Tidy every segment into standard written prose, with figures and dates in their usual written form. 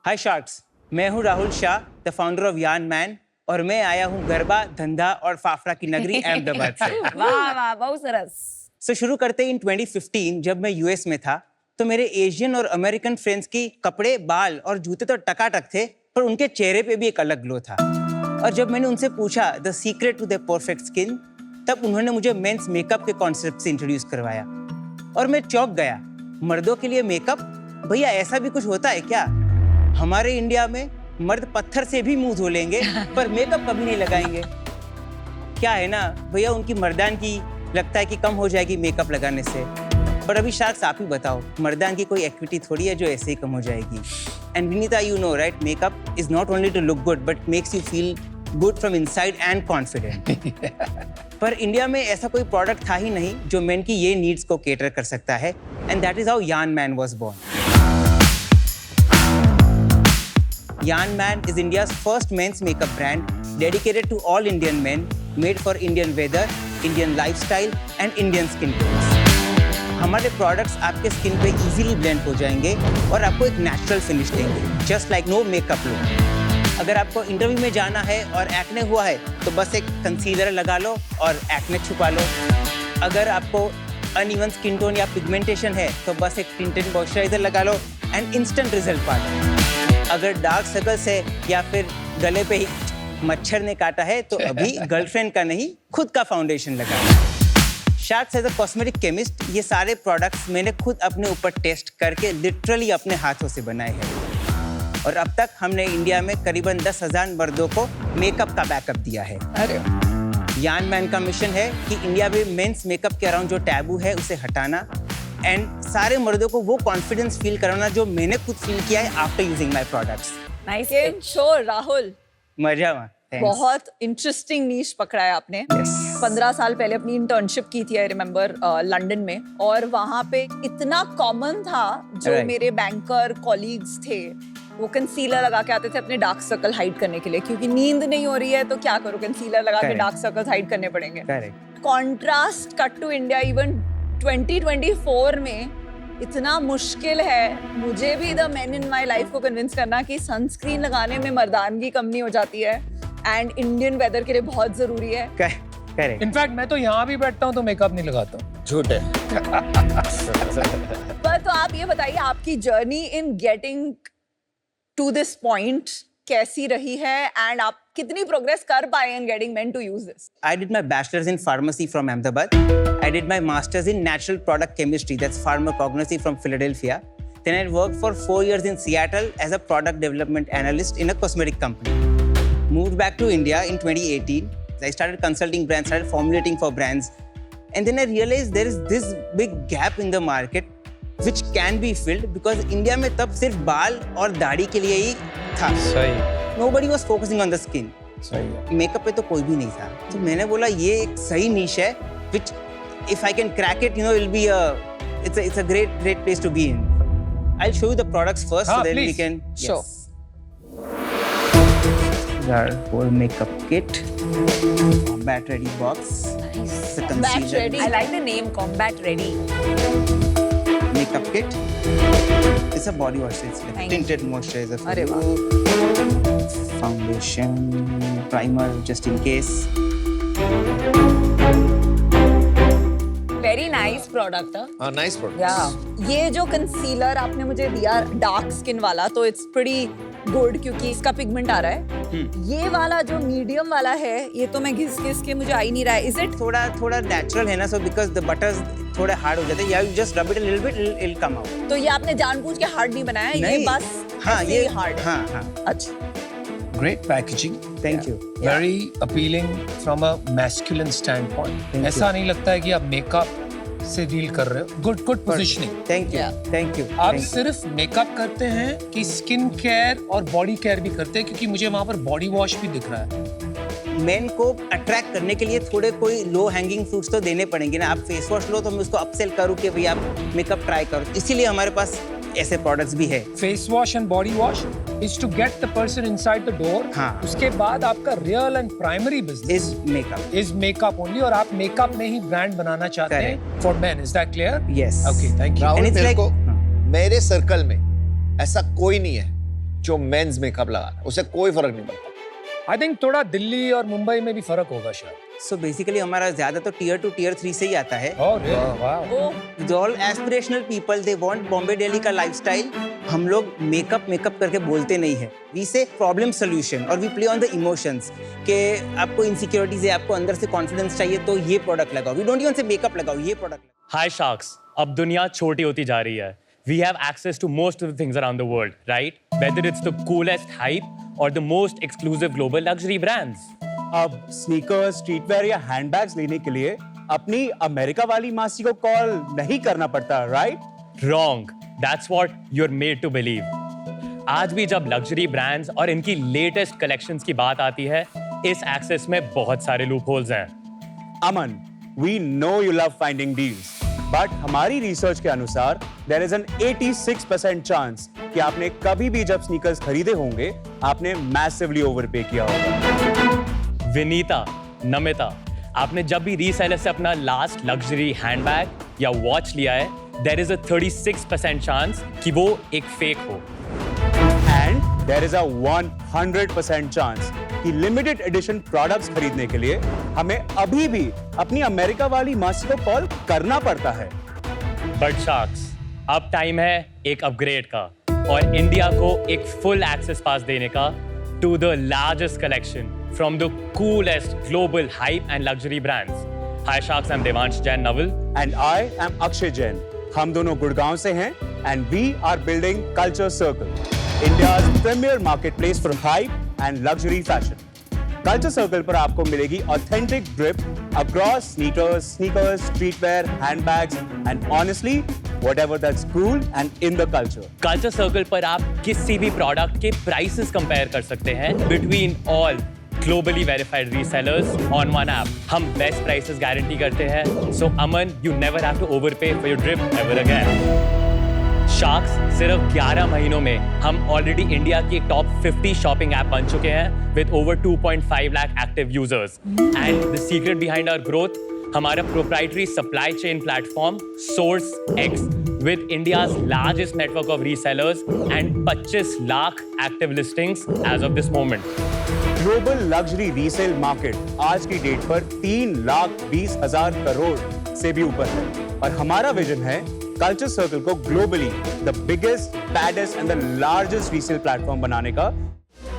हाय sharks, मैं हूँ Rahul Shah, the founder of यान मैन, और मैं आया हूँ गरबा, धंधा और फाफड़ा की नगरी अहमदाबाद से। वाह वाह, बहुत सरस। शुरू करते इन 2015 जब मैं यूएस में था तो मेरे एशियन और अमेरिकन फ्रेंड्स की कपड़े, बाल और जूते तो टकाटक थे, पर उनके चेहरे पे भी एक अलग ग्लो था। और जब मैंने उनसे पूछा the secret to the perfect skin, तब उन्होंने मुझे मेंस मेकअप के कॉन्सेप्ट से इंट्रोड्यूस करवाया और मैं चौंक गया। मर्दों के लिए मेकअप? भैया ऐसा भी कुछ होता है क्या? हमारे इंडिया में मर्द पत्थर से भी मुंह धो लेंगे पर मेकअप कभी नहीं लगाएंगे। क्या है ना भैया, उनकी मर्दान की लगता है कि कम हो जाएगी मेकअप लगाने से, पर अभी शार्क्स आप ही बताओ, मर्दान की कोई एक्टिविटी थोड़ी है जो ऐसे ही कम हो जाएगी। And Vinita, you know right, makeup is not only to look good but makes you feel good from inside and confident. पर इंडिया में ऐसा कोई प्रोडक्ट था ही नहीं जो मेन की ये नीड्स को केटर कर सकता है, and that is how Yan Man was born. Yan Man is India's first men's makeup brand dedicated to all Indian men, made for Indian weather, Indian lifestyle and Indian skin tones. हमारे products आपके skin पे easily blend हो जाएंगे और आपको एक natural finish देंगे, just like no makeup look. अगर आपको इंटरव्यू में जाना है और एक्ने हुआ है तो बस एक कंसीलर लगा लो और एक्ने छुपा लो। अगर आपको अनइवन स्किन टोन या पिगमेंटेशन है तो बस एक टिंटेड मॉइस्चराइजर लगा लो एंड इंस्टेंट रिजल्ट पा लो। अगर डार्क सर्कल्स है या फिर गले पे ही मच्छर ने काटा है तो अभी गर्लफ्रेंड का नहीं, खुद का फाउंडेशन लगाओ। Sharks as a cosmetic chemist ये सारे प्रोडक्ट्स मैंने खुद अपने ऊपर टेस्ट करके लिटरली अपने हाथों से बनाए हैं और अब तक हमने इंडिया में करीबन 10,000 मर्दों को मेकअप का बैकअप दिया है। अरे यान मैन का मिशन है कि इंडिया में मेंस मेकअप के अराउंड जो टैबू है उसे हटाना एंड सारे मर्दों को वो कॉन्फिडेंस फील कराना जो मैंने खुद फील किया है after using my products. Nice game show Rahul, मजा में बहुत इंटरेस्टिंग नीश पकड़ा है आपने। Yes. 15 साल पहले अपनी इंटर्नशिप की थी, आई रिमेम्बर, लंदन में, और वहाँ पे इतना कॉमन था जो Right. मेरे बैंकर कॉलीग्स थे वो कंसीलर लगा के आते थे अपने डार्क सर्कल हाइड करने के लिए, क्योंकि नींद नहीं हो रही है तो क्या करो, कंसीलर लगा के Correct. डार्क सर्कल्स हाइड करने पड़ेंगे। Correct. Contrast cut to India, even 2024 में इतना मुश्किल है मुझे भी the men in my life को कन्विंस करना कि सनस्क्रीन लगाने में मर्दानगी कम नहीं हो जाती है एंड इंडियन वेदर के लिए बहुत जरूरी है। करेक्ट। इनफैक्ट मैं तो यहाँ भी बैठता हूँ तो मेकअप नहीं लगाता हूँ। झूठ है। पर तो आप ये बताइए, आपकी journey in getting to this point कैसी रही है एंड आप कितनी प्रोग्रेस कर पाए in getting men to use this? I did my bachelor's in pharmacy from Ahmedabad. I did my master's in natural product chemistry, that's pharmacognosy, from Philadelphia. Then I worked for 4 years in Seattle as a product development analyst in a cosmetic company. Moved back to India in 2018. I started consulting brands, started formulating for brands. And then I realized there is this big gap in the market which can be filled because India में तब सिर्फ बाल और दाढ़ी के लिए ही था. सही Nobody was focusing on the skin. सही है। मेकअप पे तो कोई भी नहीं था, तो मैंने बोला ये एक सही नीश है which if I can crack it, you know, it'll be it's a great place to be in. I'll show you the products first so then we please. can Sure. Our whole makeup kit, combat ready box. Nice. It's a Combat concealer ready. I like the name Combat Ready. makeup kit. It's a body wash, it's like Nice. tinted moisturizer for अरे you. Foundation, primer just in case. Very nice product. हाँ, nice product. Yeah. ये जो concealer आपने मुझे दिया dark skin वाला, तो it's pretty good क्योंकि इसका पिगमेंट आ रहा है। ये वाला जो मीडियम वाला है, ये तो मैं घिस के मुझे आ ही नहीं रहा है। इज इट थोड़ा नेचुरल है ना, so because the butters थोड़े हार्ड हो जाते हैं, you just rub it a little bit, it'll come out. तो ये आपने जानबूझ के हार्ड नहीं बनाया, ये नहीं। बस हाँ, ऐसे ये ही हार्ड है। हाँ अच्छा, Great packaging. thank you. Very appealing from a masculine standpoint. Thank ऐसा you. नहीं लगता है कि आप मेकअप से डील कर रहे हो। Good positioning. Thank you. Yeah. Thank you. आप Thank you. सिर्फ मेकअप करते हैं कि स्किन केयर और बॉडी केयर भी करते हैं, क्योंकि मुझे वहाँ पर बॉडी वॉश भी दिख रहा है। मेन को अट्रैक्ट करने के लिए थोड़े कोई लो हैंगिंग फ्रूट्स तो देने पड़ेंगे ना। आप फेस वॉश लो तो मैं उसको अपसेल करूँ कि भाई आप मेकअप ट्राई करो, इसीलिए हमारे पास ऐसे प्रोडक्ट्स भी है। Face wash and body wash is to get the person inside the door. हाँ। उसके बाद आपका real and primary business is makeup. Is makeup only, और आप मेकअप में ही ब्रांड बनाना चाहते हैं for men. Is that clear? Yes. Okay, thank you. Rahul, And it's मेरे like- को मेरे सर्कल में ऐसा कोई नहीं है जो मेंस मेकअप लगाना है, उससे कोई फर्क नहीं पड़ता। आई थिंक थोड़ा दिल्ली और मुंबई में भी फर्क होगा शायद। सो बेसिकली हमारा ज़्यादा तो टियर 2 टियर 3 से ही आता है। All aspirational people they want Bombay Delhi का लाइफस्टाइल। हम लोग मेकअप करके बोलते नहीं है, वी से प्रॉब्लम सोल्यूशन और we play on the emotions कि आपको इनसिक्योरिटीज है, आपको अंदर से कॉन्फिडेंस चाहिए तो ये प्रोडक्ट लगाओ। वी डोंट इवन से मेकअप लगाओ, ये प्रोडक्ट लगाओ। Hi Sharks, अब दुनिया छोटी होती जा रही है. We have access to most of the things around the world, right? Whether it's the coolest hype or the most exclusive global luxury brands. अब स्नीकर्स, स्ट्रीटवेयर या हैंडबैग्स लेने के लिए अपनी अमेरिका वाली मासी को कॉल नहीं करना पड़ता, right? Wrong. That's what you're made to believe. आज भी जब लग्जरी ब्रांड्स और इनकी लेटेस्ट कलेक्शंस की बात आती है, इस एक्सेस में बहुत सारे लूपहोल्स हैं. अमन, we know you love finding deals. But हमारी रिसर्च के अनुसार देयर इज एन 86% चांस कि आपने कभी भी जब स्नीकर्स खरीदे होंगे आपने मैसिवली ओवरपे किया होगा। विनीता, नमिता, आपने जब भी रीसेलर से अपना लास्ट लग्जरी हैंडबैग या वॉच लिया है, देयर इज अ 36% चांस कि वो एक फेक हो। And there is a 100% chance कि लिमिटेड एडिशन प्रोडक्ट्स खरीदने के लिए हमें अभी भी अपनी अमेरिका वाली मासी को कॉल करना पड़ता है। बट शार्क्स, अब टाइम है एक अपग्रेड का और इंडिया को एक फुल एक्सेस पास देने का to the largest collection from the coolest global hype and luxury brands. Hi sharks, I am Devansh Jain Naval and I am Akshay Jain. हम दोनों गुड़गांव से हैं and we are building culture circle, India's premier marketplace for hype and luxury fashion. Culture circle पर आपको मिलेगी authentic drip across sneakers, streetwear, handbags and honestly whatever that's cool and in the culture. Culture circle पर आप किसी भी product के prices compare कर सकते हैं between all globally verified resellers on one app. हम बेस्ट प्राइसेस गारंटी करते हैं, so Aman, you never have to overpay for your trip ever again. Sharks, सिर्फ 11 महीनों में हम ऑलरेडी इंडिया की एक टॉप 50 शॉपिंग ऐप बन चुके हैं with over 2.5 lakh active users. And the secret behind our growth, हमारा proprietary supply chain platform source X with India's largest network of resellers and 25 lakh active listings as of this moment. Global luxury resale market आज की date पर 3,20,000 करोड़ से भी ऊपर है और हमारा विजन है कल्चर सर्कल को globally the biggest, baddest and the largest resale platform बनाने का।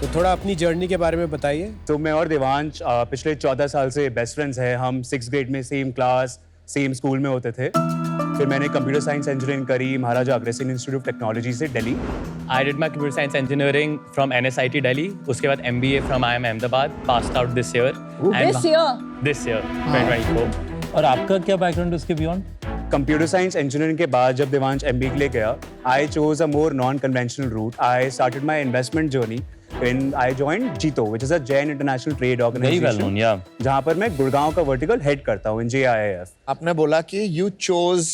तो थोड़ा अपनी जर्नी के बारे में बताइए। तो मैं और देवांश पिछले 14 साल से बेस्ट फ्रेंड्स हैं। हम 6th ग्रेड में सेम क्लास, सेम स्कूल में होते थे। फिर मैंने कंप्यूटर साइंस इंजीनियरिंग करी Maharaja Agrasen institute of technology से Delhi. I did my computer science engineering from NSIT Delhi. उसके बाद MBA from IIM Ahmedabad, passed out this year. This year, 2024. और आपका क्या बैकग्राउंड उसके बियॉन्ड? कंप्यूटर साइंस इंजीनियरिंग के बाद जब देवांश MBA के लिए गया, I chose a more non-conventional route. I started my investment journey when I joined JITO, which is a Jain International Trade Organization. Very well known, yeah. जहाँ पर मैं गुड़गांव का वर्टिकल हेड करता हूँ in JIIF. आपने बोला कि you chose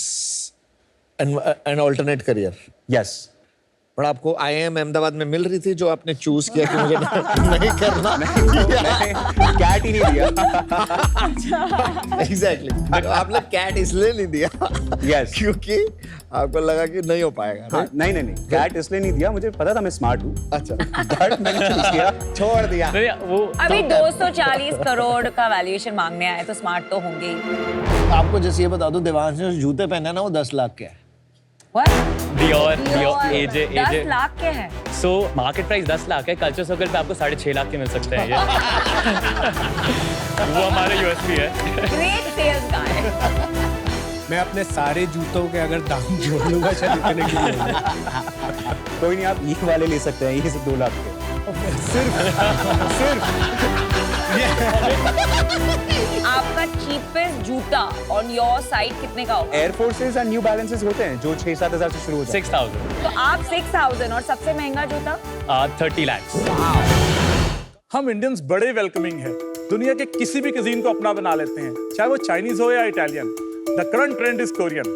an alternate career. Yes. पर आपको IIM अहमदाबाद में मिल रही थी जो आपने चूज किया कि मुझे नहीं करना। कैट ही नहीं दिया। Exactly. आपने कैट इसलिए नहीं दिया Yes. क्योंकि आपको लगा कि नहीं हो पाएगा। हाँ, नहीं कैट इसलिए नहीं दिया, मुझे पता था मैं स्मार्ट हूँ। अच्छा, बट मैंने चूज किया, छोड़ दिया। वो अभी 240 करोड़ का वैल्यूएशन मांगने आए तो स्मार्ट तो होंगे ही। आपको जैसे ये बता दो, देवांश ने जो जूते पहने हैं ना वो 10 लाख के हैं। Dior, AJ. 10 लाख के हैं। So मार्केट प्राइस 10 लाख है, कल्चर सर्कल पे आपको 6.5 लाख के मिल सकते हैं ये। वो हमारा USP है। Great sales guy। मैं अपने सारे जूतों के अगर दाम जोड़ लूंगा शायद इतने के लिए। कोई नहीं, आप ये वाले ले सकते हैं, ये से 2 लाख के। आपका चीपेस्ट जूता ऑन योर साइट कितने का होगा? एयर फोर्सेस और न्यू बैलेंसेस होते हैं जो 6-7 हज़ार से शुरू होते हैं। 6,000। तो आप 6,000 और सबसे महंगा जूता? 30 lakhs। हम इंडियंस बड़े वेलकमिंग हैं। दुनिया के किसी भी cuisine को अपना बना लेते हैं, चाहे वो चाइनीज हो या Italian. The current trend is Korean.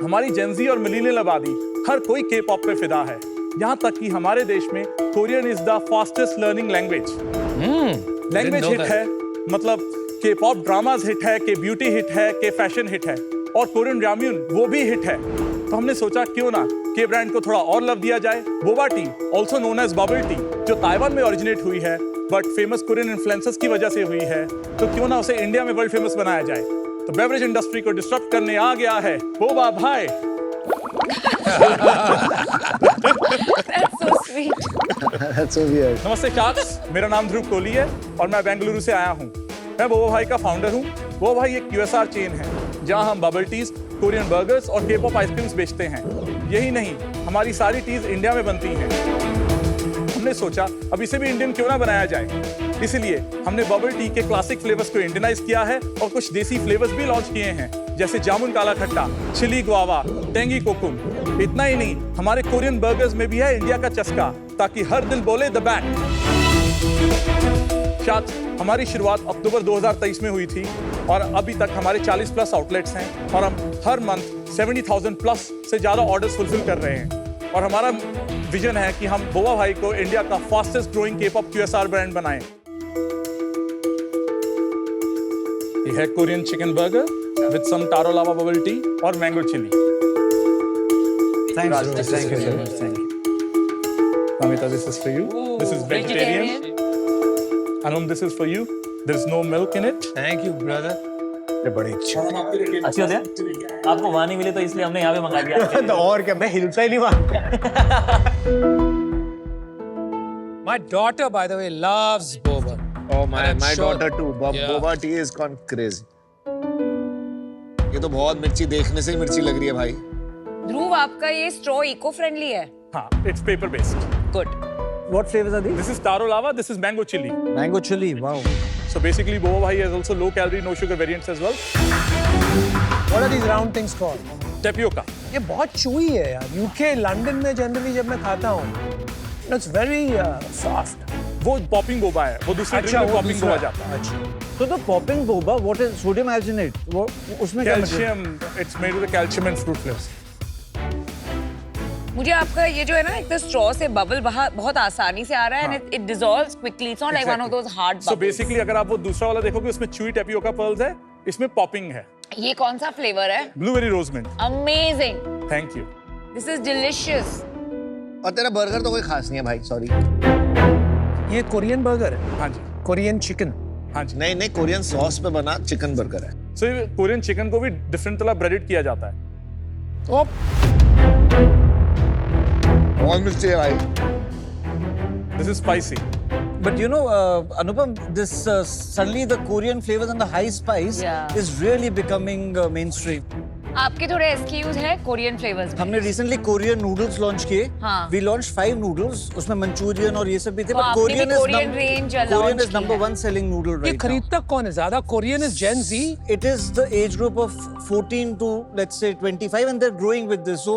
हमारी जेंजी और मिलीनियल आबादी हर कोई के पॉप पे फिदा है। यहाँ तक कि हमारे देश में Korean is the fastest learning language hit है, मतलब के पॉप ड्रामाज हिट है, के ब्यूटी हिट है, के फैशन हिट है और कोरियन राम्यून वो भी हिट है। तो हमने सोचा क्यों ना के ब्रांड को थोड़ा और लव दिया जाए। Boba tea, also known as bubble tea, जो ताइवान में ओरिजिनेट हुई है बट फेमस कोरियन इन्फ्लुएंसर्स की वजह से हुई है, तो क्यों ना उसे इंडिया में वर्ल्ड फेमस बनाया जाए। तो बेवरेज इंडस्ट्री को डिस्टर्ब करने आ गया है बोबा भाई। That's so sweet. That's so weird. नमस्ते शार्क्स, मेरा नाम ध्रुव कोहली है और मैं बेंगलुरु से आया हूँ। मैं बोबा भाई का फाउंडर हूँ। बोबा भाई एक QSR चेन है जहाँ हम बबल टीज, कोरियन बर्गर्स और K-pop आइसक्रीम्स बेचते हैं। यही नहीं, हमारी सारी टीज इंडिया में बनती हैं। हमने सोचा अब इसे भी इंडियन क्यों ना बनाया जाए, इसलिए हमने बबल टी के क्लासिक फ्लेवर्स को इंडियनाइज किया है और कुछ देसी फ्लेवर्स भी लॉन्च किए हैं, जैसे जामुन काला खट्टा, चिली गुआवा, टेंगी कोकुम। इतना ही नहीं, हमारे कोरियन बर्गर्स में भी है इंडिया का चस्का, ताकि हर दिल बोले द बैक। शायद हमारी शुरुआत अक्टूबर 2023 में हुई थी और अभी तक हमारे 40 प्लस आउटलेट्स हैं और हम हर मंथ 70,000 प्लस से ज्यादा ऑर्डर्स फुलफिल कर रहे हैं। और हमारा विजन है कि हम बोबा भाई को इंडिया का fastest growing K-pop QSR brand बनाएं। ये है Korean chicken burger with some taro lava bubble tea और mango chilli. Thank you. Amita, this is for you. This is vegetarian. Anum, this is for you. There is no milk in it. Thank you brother. ये बड़ी अच्छी अच्छी होती है। आपको वहाँ नहीं मिले तो इसलिए हमने यहाँ पे मंगा दिया। तो और क्या, मैं हिलता ही नहीं वहाँ। My daughter, by the way, loves boba. Oh my And I'm sure- daughter too. Yeah. Boba tea is gone crazy. ये तो बहुत मिर्ची, देखने से ही मिर्ची लग रही है भाई। ध्रुव, आपका ये स्ट्रॉ इको फ्रेंडली है। हाँ, it's paper based. Good. What flavors are these? This is taro lava. This is mango chili. Mango chili. Wow. So basically, boba bhai has also low calorie, no sugar variants as well. What are these round things called? Tapioca. ये बहुत chewy है यार। UK, London में generally जब मैं खाता हूँ, it's very soft. वो popping boba है। वो दूसरे drink में popping boba जाता है। So the popping boba, what is sodium alginate? वो उसमें क्या material? Calcium. It's made with the calcium and fruit flavors. मुझे आपका ये जो है ना, एक तो स्ट्रॉ से बबल बहुत आसानी से आ रहा है and it dissolves quickly. It's not like one of those hard bubbles. So basically, अगर आप वो दूसरा वाला देखोगे, उसमें chewy tapioca pearls है, इसमें popping है। ये कौन सा फ्लेवर है? Blueberry rose mint. Amazing. Thank you. This is delicious. और तेरा बर्गर तो कोई खास नहीं है भाई, सॉरी। ये कोरियन बर्गर है। हाँ जी। Korean chicken. हाँ जी। नहीं नहीं, कोरियन सॉस पे बना चिकन बर्गर है। So ये कोरियन चिकन को भी डिफरेंट तरह ब्रेडेड किया जाता है। ओप। बहुत मिर्ची है भाई। This is spicy. But you know, Anupam, this suddenly the Korean flavors and the high spice Yeah. is really becoming mainstream. आपके थोड़े SKUs है कोरियन फ्लेवर्स में। हमने recently Korean noodles launch किए। हाँ। We launched 5 noodles, उसमें Manchurian और ये सब भी थे। तो But आपने भी Korean Korean range launch Korean is की number है। 1 selling noodle ये right now. खरीदता कौन है ज्यादा? Korean is Gen Z. It is the age group of 14 to let's say 25 and they're growing with this, so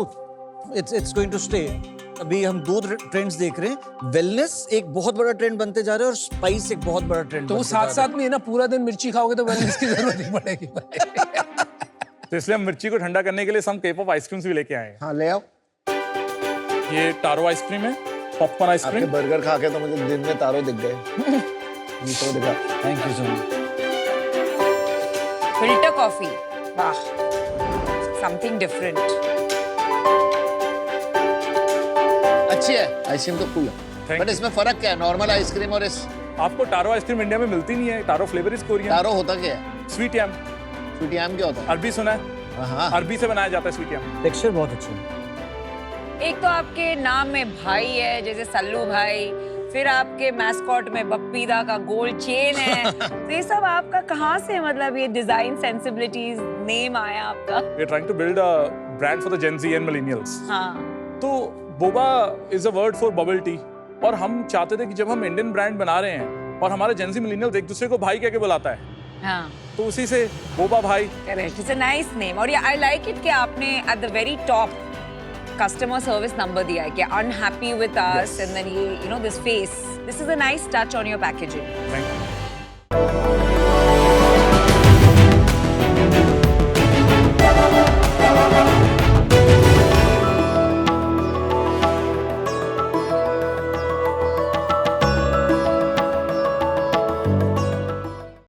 it's going to stay. अभी हम 2 trends देख रहे हैं। वेलनेस एक बहुत बड़ा ट्रेंड बनते जा रहा है और स्पाइस एक बहुत बड़ा ट्रेंड तो साथ साथ में ना पूरा दिन मिर्ची खाओगे तो वेलनेस की जरूरत नहीं पड़ेगी। तो इसलिए हम मिर्ची को ठंडा करने के लिए some K-pop आइसक्रीम्स भी लेके आए हैं। हाँ ले आओ। ये टारो आइसक्रीम है, पॉपकॉर्न आपके आइसक्रीम। बर्गर खा के तो मुझे दिन में तारों दिख गए। नीचे दिखा। Thank you so much. Filter coffee. वाह। Something different. अच्छी है आइसक्रीम तो कूल है। Thank but you. इसमें फर्क क्या है नॉर्मल आइसक्रीम और इस आपको टारो आइसक्रीम इंडिया में मिलती नहीं है। Taro flavour is Korean. Taro होता क्या है? स्वीट यम। स्वीट याम क्या होता है? अरबी सुना है? हाँ अरबी से बनाया जाता है स्वीट यम। Texture बहुत अच्छा है। एक तो आपके नाम में भाई है, जैसे सल्लू भाई, फिर आपके मैस्कॉट में बप्पीदा का गोल्ड चेन है। तो ये सब आपका कहाँ से, मतलब ये डिजाइन सेंसिबिलिटीज नेम आया आपका? We are trying to build a brand for the Gen Z and millennials. हाँ। तो Boba is a word for bubble tea और हम चाहते थे कि जब हम इंडियन ब्रांड बना रहे हैं और हमारे जेंजी मिलेनियल एक दूसरे को भाई कह के बुलाता है, हाँ। तो उसी से बोबा भाई। Correct, it's a nice name. और आई लाइक इट कि आपने at the very top customer service number दिया है कि unhappy with us and then ये you know this face, this is a nice touch on your packaging. Thank you.